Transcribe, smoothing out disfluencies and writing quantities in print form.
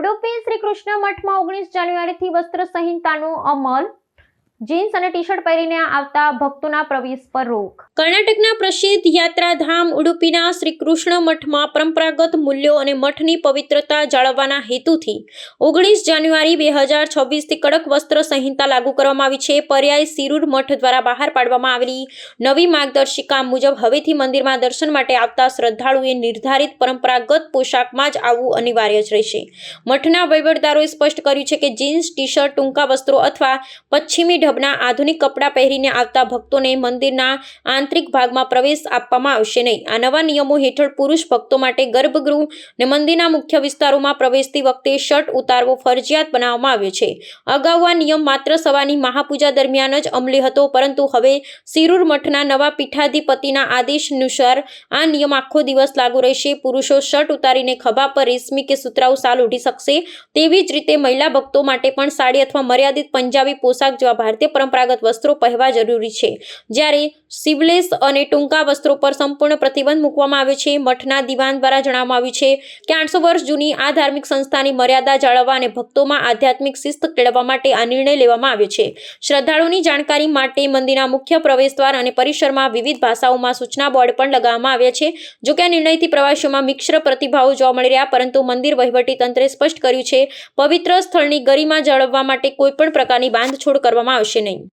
ઉડુપી શ્રી કૃષ્ણ મઠમાં 19 જાન્યુઆરીથી વસ્ત્ર સંહિતાનો અમલ। જીન્સ અને ટી-શર્ટ પહેરીને આવતા ભક્તોના પ્રવેશ પર રોક। કર્ણાટકના પ્રસિદ્ધ યાત્રાધામ ઉડુપીના શ્રી કૃષ્ણ મઠમાં પરંપરાગત મૂલ્યો અને મઠની પવિત્રતા જાળવવાના હેતુથી 19 જાન્યુઆરી 2026થી કડક વસ્ત્ર સંહિતા લાગુ કરવામાં આવી છે। પર્યાય સિરુર મઠ દ્વારા બહાર પાડવામાં આવેલી નવી માર્ગદર્શિકા મુજબ હવેથી મંદિરમાં દર્શન માટે આવતા શ્રદ્ધાળુએ નિર્ધારિત પરંપરાગત પોશાકમાં જ આવવું અનિવાર્ય જ રહેશે। મઠના વહીવટદારોએ સ્પષ્ટ કર્યું છે કે જીન્સ, ટી-શર્ટ, ટૂંકા વસ્ત્રો અથવા પશ્ચિમી ઢબના આધુનિક કપડાં પહેરીને આવતા ભક્તોને મંદિરના આંતરિક ભાગમાં પ્રવેશ આપવામાં આવશે નહીં। આ નવા નિયમો હેઠળ પુરુષ ભક્તો માટે ગર્ભગૃહ અને મંદિરના મુખ્ય વિસ્તારોમાં પ્રવેશતી વખતે શર્ટ ઉતારવો ફરજિયાત બનાવવામાં આવ્યો છે। અગાઉ આ નિયમ માત્ર સવારની મહાપૂજા દરમિયાન જ અમલી હતો, પરંતુ હવે સિરુર મઠના નવા પીઠાધિપતિના આદેશ અનુસાર આ નિયમ આખો દિવસ લાગુ રહેશે। પુરુષો શર્ટ ઉતારીને ખભા પર રેશમી કે સુતરાઉ શાલ ઓઢી શકશે। તેવી જ રીતે મહિલા ભક્તો માટે પણ સાડી અથવા મર્યાદિત પંજાબી પોશાક જેવા ભારતીય પરંપરાગત વસ્ત્રો પહેરવા જરૂરી છે, જ્યારે સ્લીવલેસ અને ટૂંકા વસ્ત્રો પર સંપૂર્ણ પ્રતિબંધ મૂકવામાં આવ્યો છે। મઠના દિવાન દ્વારા જણાવવામાં આવ્યું છે કે 800 વર્ષ જૂની આ ધાર્મિક સંસ્થાની મર્યાદા જાળવવા અને ભક્તોમાં આધ્યાત્મિક શિસ્ત કેળવવા માટે આ નિર્ણય લેવામાં આવ્યો છે। શ્રદ્ધાળુઓની જાણકારી માટે મંદિરના મુખ્ય પ્રવેશદ્વાર અને પરિસરમાં વિવિધ ભાષાઓમાં સૂચના બોર્ડ પણ લગાવવામાં આવ્યા છે। જો કે આ નિર્ણયથી પ્રવાસીઓમાં મિશ્ર પ્રતિભાવો જોવા મળી રહ્યા, પરંતુ મંદિર વહીવટીતંત્રે સ્પષ્ટ કર્યું છે, પવિત્ર સ્થળની ગરિમા જાળવવા માટે કોઈપણ પ્રકારની બાંધછોડ કરવામાં આવશે નહીં।